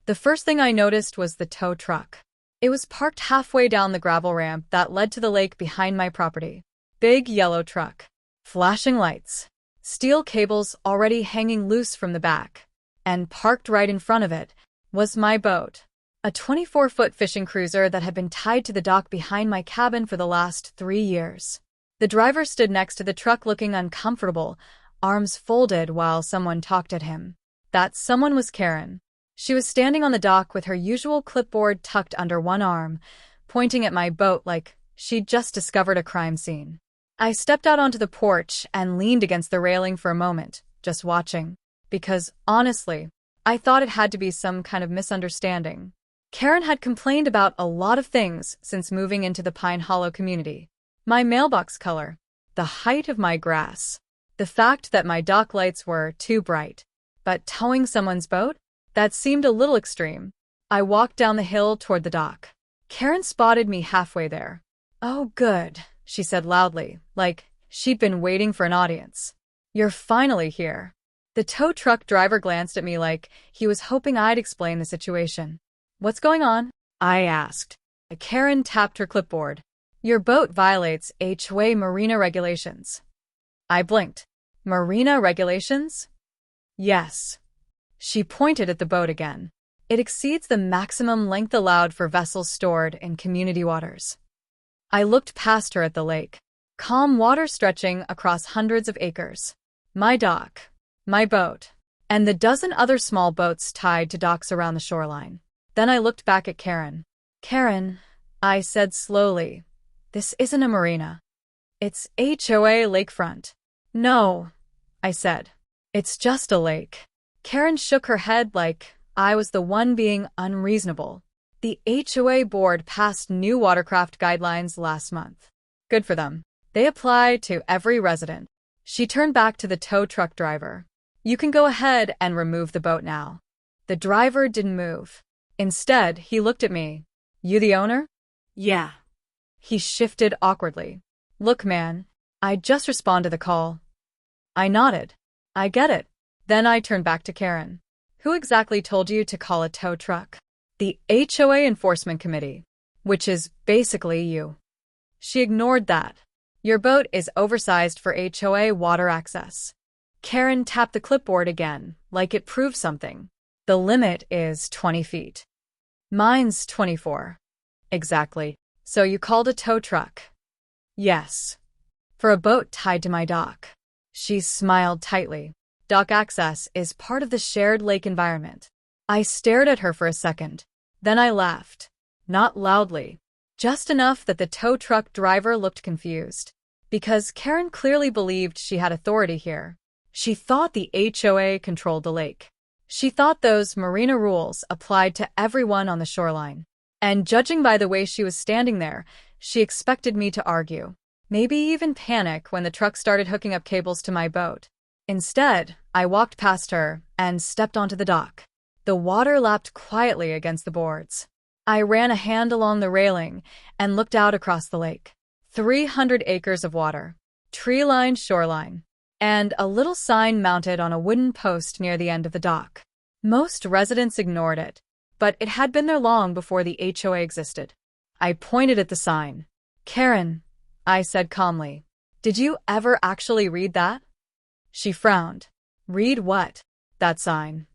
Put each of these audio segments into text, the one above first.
The first thing I noticed was the tow truck. It was parked halfway down the gravel ramp that led to the lake behind my property. Big yellow truck. Flashing lights. Steel cables already hanging loose from the back. And parked right in front of it was my boat. A 24-foot fishing cruiser that had been tied to the dock behind my cabin for the last 3 years. The driver stood next to the truck looking uncomfortable, arms folded while someone talked at him. That someone was Karen. She was standing on the dock with her usual clipboard tucked under one arm, pointing at my boat like she'd just discovered a crime scene. I stepped out onto the porch and leaned against the railing for a moment, just watching. Because, honestly, I thought it had to be some kind of misunderstanding. Karen had complained about a lot of things since moving into the Pine Hollow community. My mailbox color, the height of my grass, the fact that my dock lights were too bright. But towing someone's boat? That seemed a little extreme. I walked down the hill toward the dock. Karen spotted me halfway there. "Oh, good," she said loudly, like she'd been waiting for an audience. "You're finally here." The tow truck driver glanced at me like he was hoping I'd explain the situation. "What's going on?" I asked. Karen tapped her clipboard. "Your boat violates HOA marina regulations." I blinked. "Marina regulations?" "Yes." She pointed at the boat again. "It exceeds the maximum length allowed for vessels stored in community waters." I looked past her at the lake. Calm water stretching across hundreds of acres. My dock. My boat. And the dozen other small boats tied to docks around the shoreline. Then I looked back at Karen. "Karen," I said slowly, "this isn't a marina. It's HOA lakefront." "No," I said. "It's just a lake." Karen shook her head like I was the one being unreasonable. "The HOA board passed new watercraft guidelines last month." "Good for them. They apply to every resident." She turned back to the tow truck driver. "You can go ahead and remove the boat now." The driver didn't move. Instead, he looked at me. "You the owner?" "Yeah." He shifted awkwardly. "Look, man, I just responded to the call." I nodded. "I get it." Then I turned back to Karen. "Who exactly told you to call a tow truck?" "The HOA Enforcement Committee, which is basically you." She ignored that. "Your boat is oversized for HOA water access." Karen tapped the clipboard again, like it proved something. "The limit is 20 feet. Mine's 24. "Exactly. So you called a tow truck?" "Yes. For a boat tied to my dock." She smiled tightly. "Dock access is part of the shared lake environment." I stared at her for a second. Then I laughed. Not loudly. Just enough that the tow truck driver looked confused. Because Karen clearly believed she had authority here. She thought the HOA controlled the lake. She thought those marina rules applied to everyone on the shoreline. And judging by the way she was standing there, she expected me to argue. Maybe even panic when the truck started hooking up cables to my boat. Instead, I walked past her and stepped onto the dock. The water lapped quietly against the boards. I ran a hand along the railing and looked out across the lake. 300 acres of water. Tree-lined shoreline. And a little sign mounted on a wooden post near the end of the dock. Most residents ignored it, but it had been there long before the HOA existed. I pointed at the sign. "Karen," I said calmly, "did you ever actually read that?" She frowned. "Read what?" "That sign."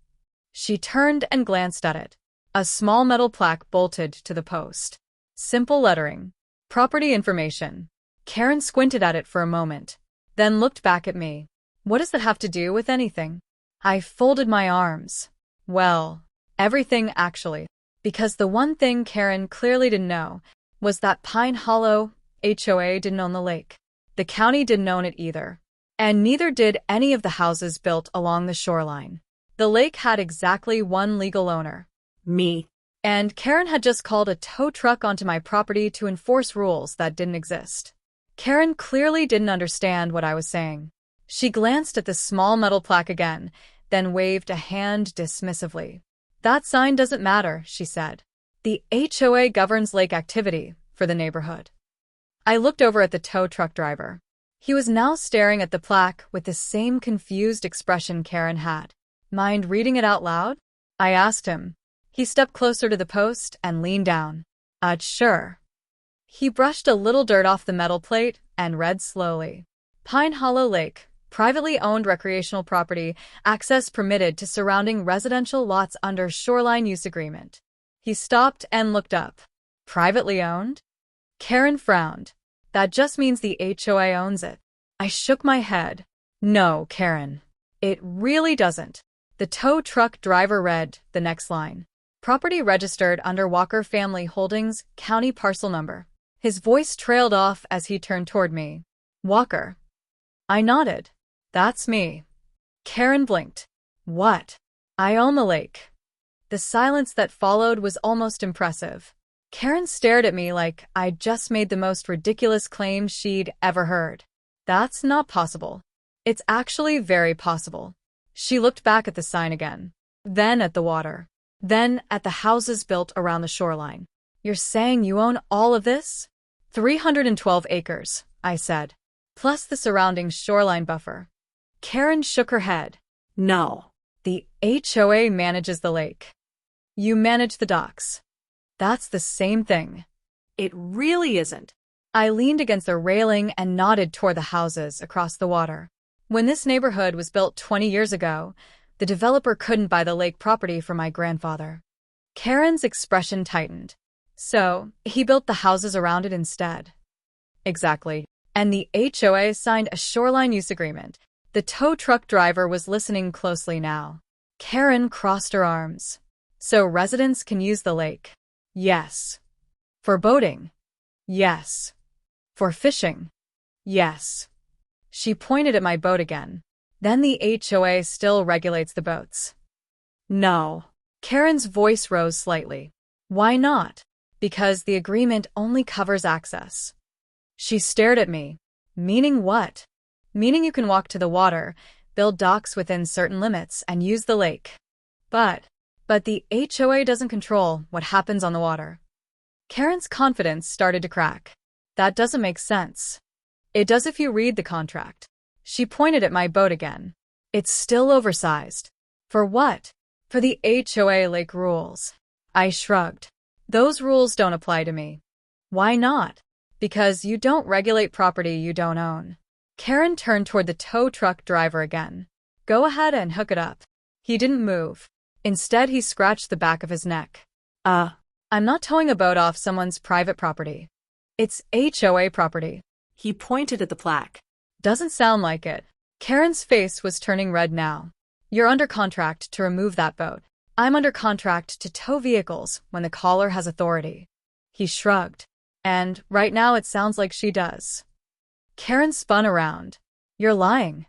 She turned and glanced at it. A small metal plaque bolted to the post. Simple lettering. Property information. Karen squinted at it for a moment, then looked back at me. "What does that have to do with anything?" I folded my arms. "Well, everything actually. Because the one thing Karen clearly didn't know was that Pine Hollow HOA didn't own the lake. The county didn't own it either. And neither did any of the houses built along the shoreline. The lake had exactly one legal owner. Me. And Karen had just called a tow truck onto my property to enforce rules that didn't exist. Karen clearly didn't understand what I was saying. She glanced at the small metal plaque again, then waved a hand dismissively. "That sign doesn't matter," she said. "The HOA governs lake activity for the neighborhood." I looked over at the tow truck driver. He was now staring at the plaque with the same confused expression Karen had. "Mind reading it out loud?" I asked him. He stepped closer to the post and leaned down. Sure. He brushed a little dirt off the metal plate and read slowly. Pine Hollow Lake, privately owned recreational property, access permitted to surrounding residential lots under shoreline use agreement. He stopped and looked up. Privately owned? Karen frowned. That just means the HOA owns it. I shook my head. No, Karen. It really doesn't. The tow truck driver read the next line. Property registered under Walker Family Holdings, county parcel number. His voice trailed off as he turned toward me. Walker. I nodded. That's me. Karen blinked. What? I own the lake. The silence that followed was almost impressive. Karen stared at me like I'd just made the most ridiculous claim she'd ever heard. That's not possible. It's actually very possible. She looked back at the sign again, then at the water, then at the houses built around the shoreline. You're saying you own all of this? 312 acres, I said, plus the surrounding shoreline buffer. Karen shook her head. No. The HOA manages the lake. You manage the docks. That's the same thing. It really isn't. I leaned against the railing and nodded toward the houses across the water. When this neighborhood was built 20 years ago, the developer couldn't buy the lake property for my grandfather. Karen's expression tightened. So, he built the houses around it instead. Exactly. And the HOA signed a shoreline use agreement. The tow truck driver was listening closely now. Karen crossed her arms. So residents can use the lake? Yes. For boating? Yes. For fishing? Yes. She pointed at my boat again. Then the HOA still regulates the boats. No. Karen's voice rose slightly. Why not? Because the agreement only covers access. She stared at me. Meaning what? Meaning you can walk to the water, build docks within certain limits, and use the lake. But the HOA doesn't control what happens on the water. Karen's confidence started to crack. That doesn't make sense. It does if you read the contract. She pointed at my boat again. It's still oversized. For what? For the HOA lake rules. I shrugged. Those rules don't apply to me. Why not? Because you don't regulate property you don't own. Karen turned toward the tow truck driver again. Go ahead and hook it up. He didn't move. Instead, he scratched the back of his neck. I'm not towing a boat off someone's private property. It's HOA property. He pointed at the plaque. Doesn't sound like it. Karen's face was turning red now. You're under contract to remove that boat. I'm under contract to tow vehicles when the caller has authority. He shrugged. And right now it sounds like she does. Karen spun around. You're lying.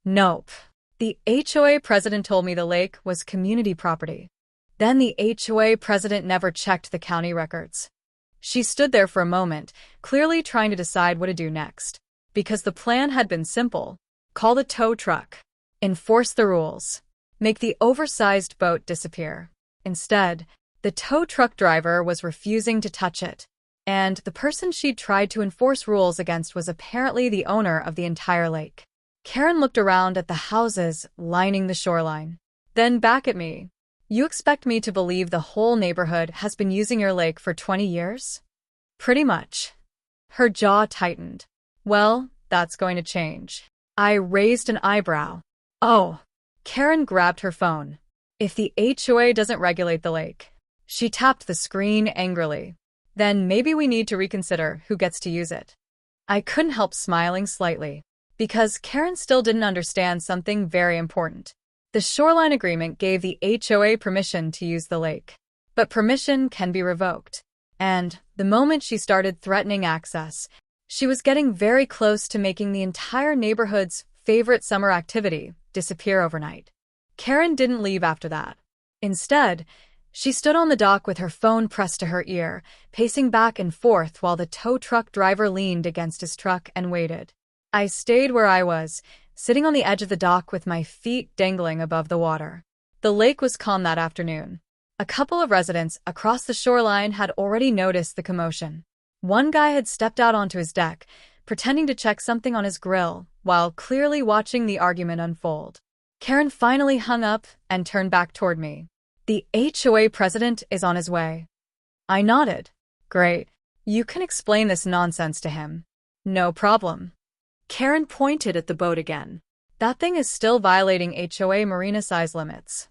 Nope. The HOA president told me the lake was community property. Then the HOA president never checked the county records. She stood there for a moment, clearly trying to decide what to do next. Because the plan had been simple. Call the tow truck. Enforce the rules. Make the oversized boat disappear. Instead, the tow truck driver was refusing to touch it. And the person she'd tried to enforce rules against was apparently the owner of the entire lake. Karen looked around at the houses lining the shoreline. Then back at me. You expect me to believe the whole neighborhood has been using your lake for 20 years? Pretty much. Her jaw tightened. Well, that's going to change. I raised an eyebrow. Oh. Karen grabbed her phone. If the HOA doesn't regulate the lake. She tapped the screen angrily. Then maybe we need to reconsider who gets to use it. I couldn't help smiling slightly. Because Karen still didn't understand something very important. The shoreline agreement gave the HOA permission to use the lake. But permission can be revoked. And the moment she started threatening access, she was getting very close to making the entire neighborhood's favorite summer activity disappear overnight. Karen didn't leave after that. Instead, she stood on the dock with her phone pressed to her ear, pacing back and forth while the tow truck driver leaned against his truck and waited. I stayed where I was, sitting on the edge of the dock with my feet dangling above the water. The lake was calm that afternoon. A couple of residents across the shoreline had already noticed the commotion. One guy had stepped out onto his deck, pretending to check something on his grill, while clearly watching the argument unfold. Karen finally hung up and turned back toward me. The HOA president is on his way. I nodded. Great. You can explain this nonsense to him. No problem. Karen pointed at the boat again. That thing is still violating HOA marina size limits.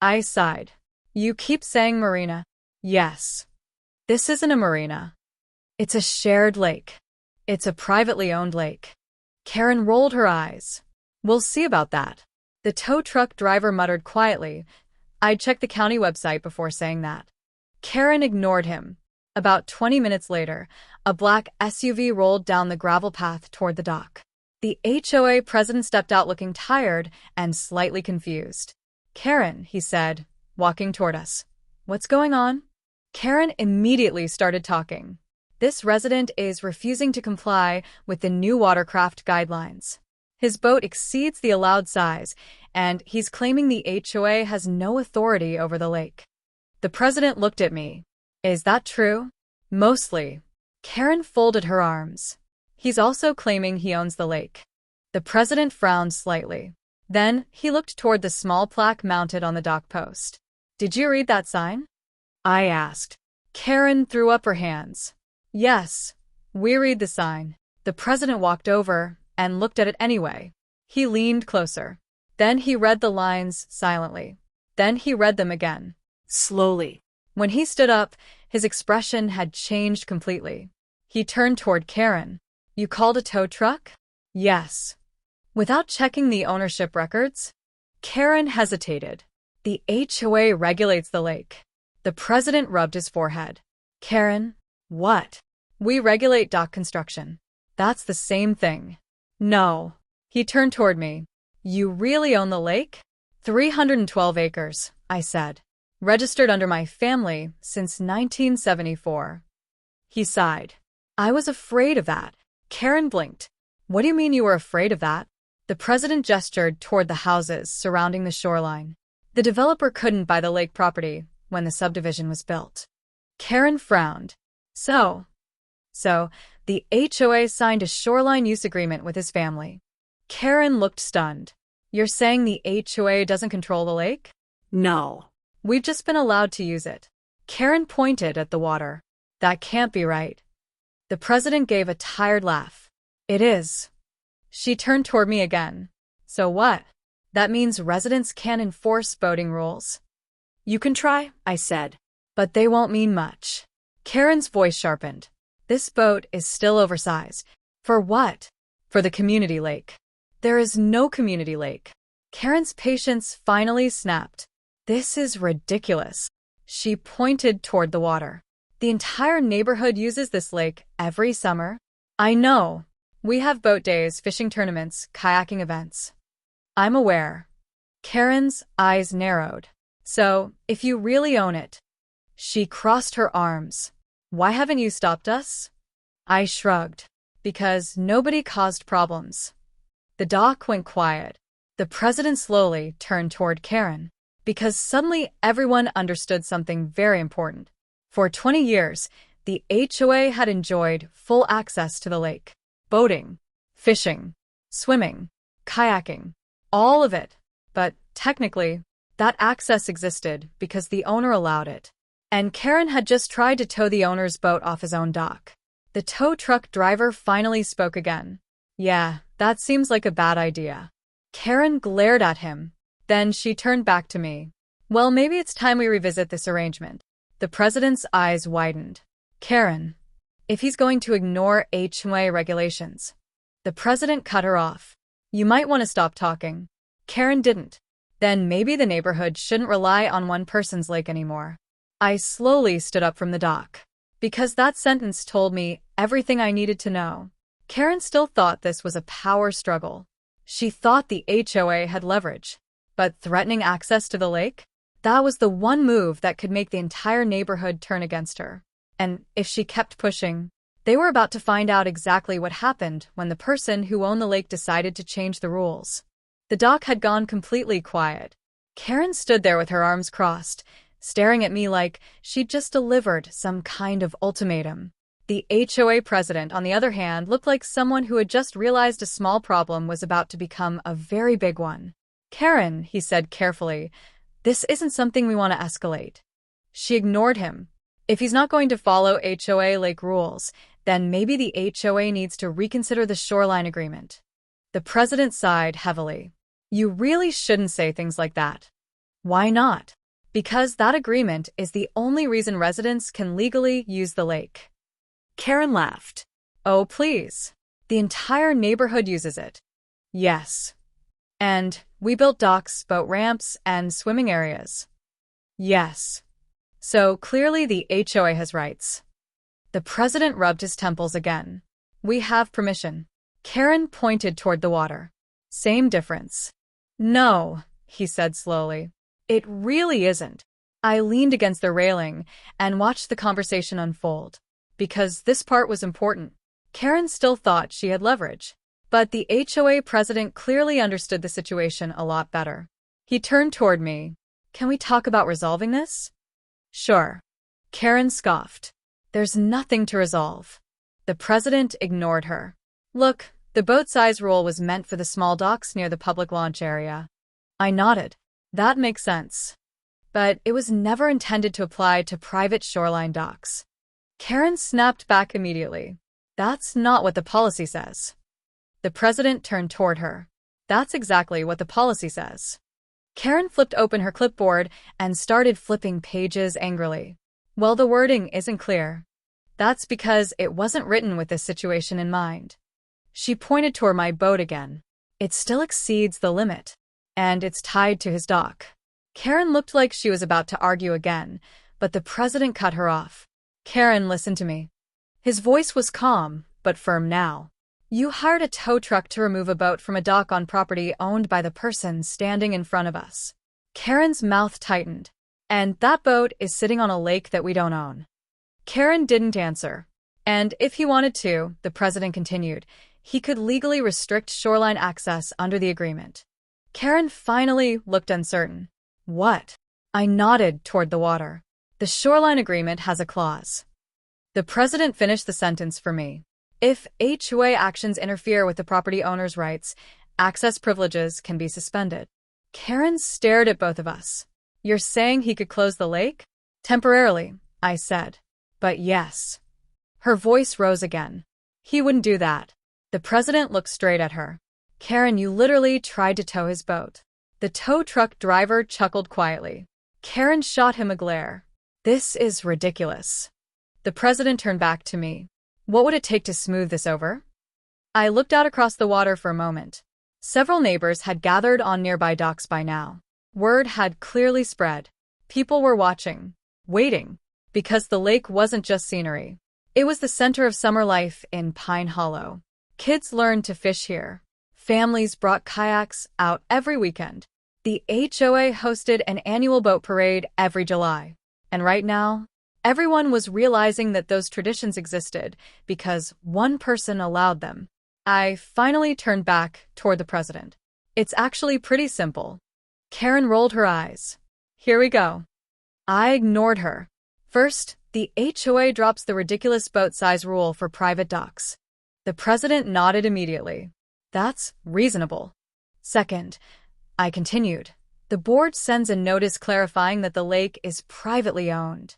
I sighed. You keep saying marina. Yes. This isn't a marina. It's a shared lake. It's a privately owned lake. Karen rolled her eyes. We'll see about that. The tow truck driver muttered quietly. I'd check the county website before saying that. Karen ignored him. About 20 minutes later, a black SUV rolled down the gravel path toward the dock. The HOA president stepped out looking tired and slightly confused. Karen, he said, walking toward us. What's going on? Karen immediately started talking. This resident is refusing to comply with the new watercraft guidelines. His boat exceeds the allowed size, and he's claiming the HOA has no authority over the lake. The president looked at me. Is that true? Mostly. Karen folded her arms. He's also claiming he owns the lake. The president frowned slightly. Then he looked toward the small plaque mounted on the dock post. Did you read that sign? I asked. Karen threw up her hands. Yes, we read the sign. The president walked over and looked at it anyway. He leaned closer. Then he read the lines silently. Then he read them again, slowly. When he stood up, his expression had changed completely. He turned toward Karen. You called a tow truck? Yes. Without checking the ownership records? Karen hesitated. The HOA regulates the lake. The president rubbed his forehead. Karen, what? We regulate dock construction. That's the same thing. No. He turned toward me. You really own the lake? 312 acres, I said. Registered under my family since 1974. He sighed. I was afraid of that. Karen blinked. What do you mean you were afraid of that? The president gestured toward the houses surrounding the shoreline. The developer couldn't buy the lake property when the subdivision was built. Karen frowned. So, the HOA signed a shoreline use agreement with his family. Karen looked stunned. You're saying the HOA doesn't control the lake? No. We've just been allowed to use it. Karen pointed at the water. That can't be right. The president gave a tired laugh. It is. She turned toward me again. So what? That means residents can't enforce boating rules. You can try, I said. But they won't mean much. Karen's voice sharpened. This boat is still oversized. For what? For the community lake. There is no community lake. Karen's patience finally snapped. This is ridiculous. She pointed toward the water. The entire neighborhood uses this lake every summer. I know. We have boat days, fishing tournaments, kayaking events. I'm aware. Karen's eyes narrowed. So, if you really own it. She crossed her arms. Why haven't you stopped us? I shrugged. Because nobody caused problems. The dock went quiet. The president slowly turned toward Karen. Because suddenly everyone understood something very important. For 20 years, the HOA had enjoyed full access to the lake. Boating, fishing, swimming, kayaking, all of it. But, technically, that access existed because the owner allowed it. And Karen had just tried to tow the owner's boat off his own dock. The tow truck driver finally spoke again. Yeah, that seems like a bad idea. Karen glared at him. Then she turned back to me. Well, maybe it's time we revisit this arrangement. The president's eyes widened. Karen, if he's going to ignore HOA regulations. The president cut her off. You might want to stop talking. Karen didn't. Then maybe the neighborhood shouldn't rely on one person's lake anymore. I slowly stood up from the dock. Because that sentence told me everything I needed to know. Karen still thought this was a power struggle. She thought the HOA had leverage. But threatening access to the lake? That was the one move that could make the entire neighborhood turn against her. And if she kept pushing, they were about to find out exactly what happened when the person who owned the lake decided to change the rules. The dock had gone completely quiet. Karen stood there with her arms crossed, staring at me like she'd just delivered some kind of ultimatum. The HOA president, on the other hand, looked like someone who had just realized a small problem was about to become a very big one. Karen, he said carefully, This isn't something we want to escalate. She ignored him. If he's not going to follow HOA lake rules, then maybe the HOA needs to reconsider the shoreline agreement. The president sighed heavily. You really shouldn't say things like that. Why not? Because that agreement is the only reason residents can legally use the lake. Karen laughed. Oh, please. The entire neighborhood uses it. Yes. And we built docks, boat ramps, and swimming areas. Yes. So clearly the HOA has rights. The president rubbed his temples again. We have permission. Karen pointed toward the water. Same difference. No, he said slowly. It really isn't. I leaned against the railing and watched the conversation unfold. Because this part was important. Karen still thought she had leverage. But the HOA president clearly understood the situation a lot better. He turned toward me. Can we talk about resolving this? Sure. Karen scoffed. There's nothing to resolve. The president ignored her. Look, the boat size rule was meant for the small docks near the public launch area. I nodded. That makes sense. But it was never intended to apply to private shoreline docks. Karen snapped back immediately. That's not what the policy says. The president turned toward her. That's exactly what the policy says. Karen flipped open her clipboard and started flipping pages angrily. Well, the wording isn't clear. That's because it wasn't written with this situation in mind. She pointed toward my boat again. It still exceeds the limit. And it's tied to his dock. Karen looked like she was about to argue again, but the president cut her off. Karen, listen to me. His voice was calm, but firm now. You hired a tow truck to remove a boat from a dock on property owned by the person standing in front of us. Karen's mouth tightened. And that boat is sitting on a lake that we don't own. Karen didn't answer. And if he wanted to, the president continued, he could legally restrict shoreline access under the agreement. Karen finally looked uncertain. What? I nodded toward the water. The shoreline agreement has a clause. The president finished the sentence for me. If HOA actions interfere with the property owner's rights, access privileges can be suspended. Karen stared at both of us. You're saying he could close the lake? Temporarily, I said. But yes. Her voice rose again. He wouldn't do that. The president looked straight at her. Karen, you literally tried to tow his boat. The tow truck driver chuckled quietly. Karen shot him a glare. This is ridiculous. The president turned back to me. What would it take to smooth this over? I looked out across the water for a moment. Several neighbors had gathered on nearby docks by now. Word had clearly spread. People were watching, waiting, because the lake wasn't just scenery. It was the center of summer life in Pine Hollow. Kids learned to fish here. Families brought kayaks out every weekend. The HOA hosted an annual boat parade every July. And right now, everyone was realizing that those traditions existed because one person allowed them. I finally turned back toward the president. It's actually pretty simple. Karen rolled her eyes. Here we go. I ignored her. First, the HOA drops the ridiculous boat size rule for private docks. The president nodded immediately. That's reasonable. Second, I continued. The board sends a notice clarifying that the lake is privately owned.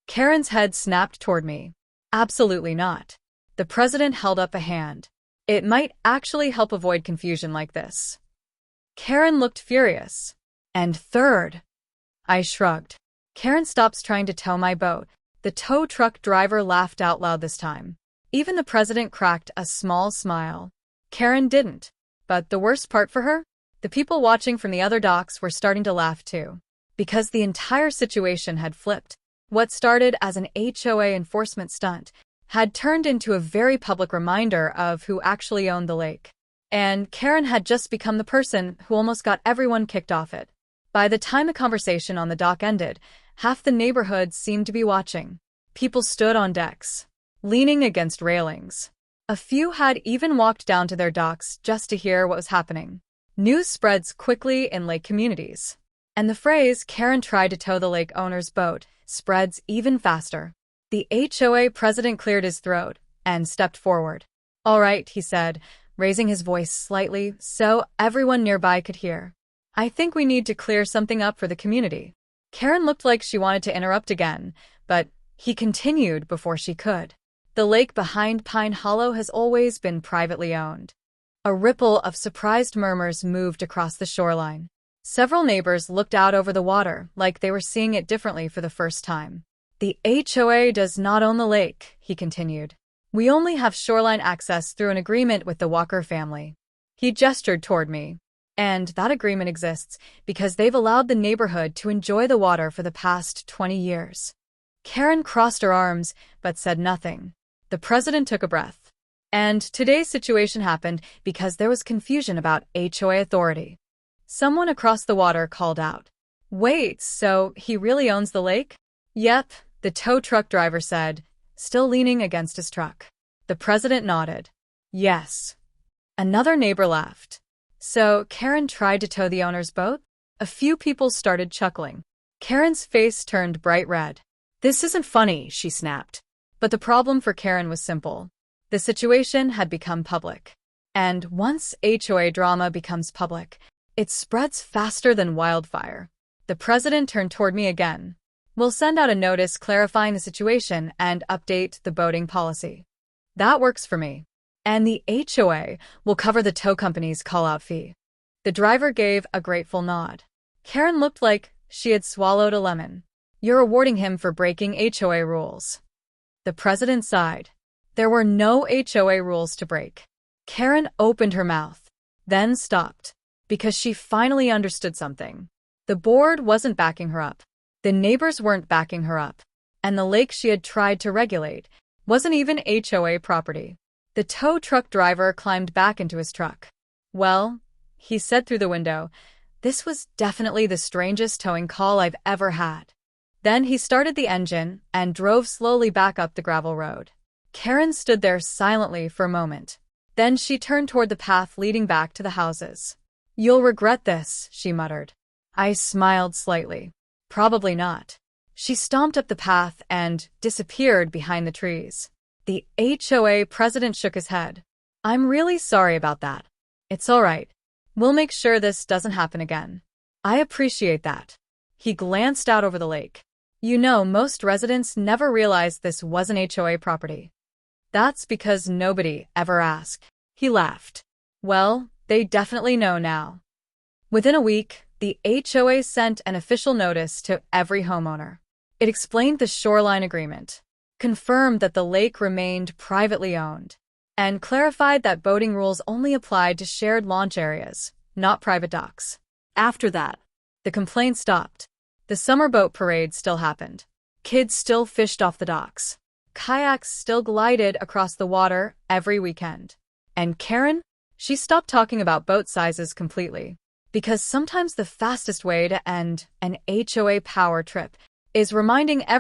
Karen's head snapped toward me. Absolutely not. The president held up a hand. It might actually help avoid confusion like this. Karen looked furious. And third, I shrugged. Karen stops trying to tow my boat. The tow truck driver laughed out loud this time. Even the president cracked a small smile. Karen didn't. But the worst part for her? The people watching from the other docks were starting to laugh too. Because the entire situation had flipped. What started as an HOA enforcement stunt had turned into a very public reminder of who actually owned the lake. And Karen had just become the person who almost got everyone kicked off it. By the time the conversation on the dock ended, half the neighborhood seemed to be watching. People stood on decks, leaning against railings. A few had even walked down to their docks just to hear what was happening. News spreads quickly in lake communities. And the phrase, Karen tried to tow the lake owner's boat, spreads even faster. The HOA president cleared his throat and stepped forward. All right, he said, raising his voice slightly so everyone nearby could hear. I think we need to clear something up for the community. Karen looked like she wanted to interrupt again, but he continued before she could. The lake behind Pine Hollow has always been privately owned. A ripple of surprised murmurs moved across the shoreline. Several neighbors looked out over the water like they were seeing it differently for the first time. The HOA does not own the lake, he continued. We only have shoreline access through an agreement with the Walker family. He gestured toward me. And that agreement exists because they've allowed the neighborhood to enjoy the water for the past 20 years. Karen crossed her arms, but said nothing. The president took a breath. And today's situation happened because there was confusion about HOA authority. Someone across the water called out. Wait, so he really owns the lake? Yep, the tow truck driver said, still leaning against his truck. The president nodded. Yes. Another neighbor laughed. So Karen tried to tow the owner's boat? A few people started chuckling. Karen's face turned bright red. This isn't funny, she snapped. But the problem for Karen was simple. The situation had become public. And once HOA drama becomes public, it spreads faster than wildfire. The president turned toward me again. We'll send out a notice clarifying the situation and update the boating policy. That works for me. And the HOA will cover the tow company's call-out fee. The driver gave a grateful nod. Karen looked like she had swallowed a lemon. You're rewarding him for breaking HOA rules. The president sighed. There were no HOA rules to break. Karen opened her mouth, then stopped, because she finally understood something. The board wasn't backing her up. The neighbors weren't backing her up. And the lake she had tried to regulate wasn't even HOA property. The tow truck driver climbed back into his truck. Well, he said through the window, this was definitely the strangest towing call I've ever had. Then he started the engine and drove slowly back up the gravel road. Karen stood there silently for a moment. Then she turned toward the path leading back to the houses. You'll regret this, she muttered. I smiled slightly. Probably not. She stomped up the path and disappeared behind the trees. The HOA president shook his head. I'm really sorry about that. It's all right. We'll make sure this doesn't happen again. I appreciate that. He glanced out over the lake. You know, most residents never realized this wasn't HOA property. That's because nobody ever asked. He laughed. Well, they definitely know now. Within a week, the HOA sent an official notice to every homeowner. It explained the shoreline agreement, confirmed that the lake remained privately owned, and clarified that boating rules only applied to shared launch areas, not private docks. After that, the complaints stopped. The summer boat parade still happened. Kids still fished off the docks. Kayaks still glided across the water every weekend. And Karen? She stopped talking about boat sizes completely. Because sometimes the fastest way to end an HOA power trip is reminding everyone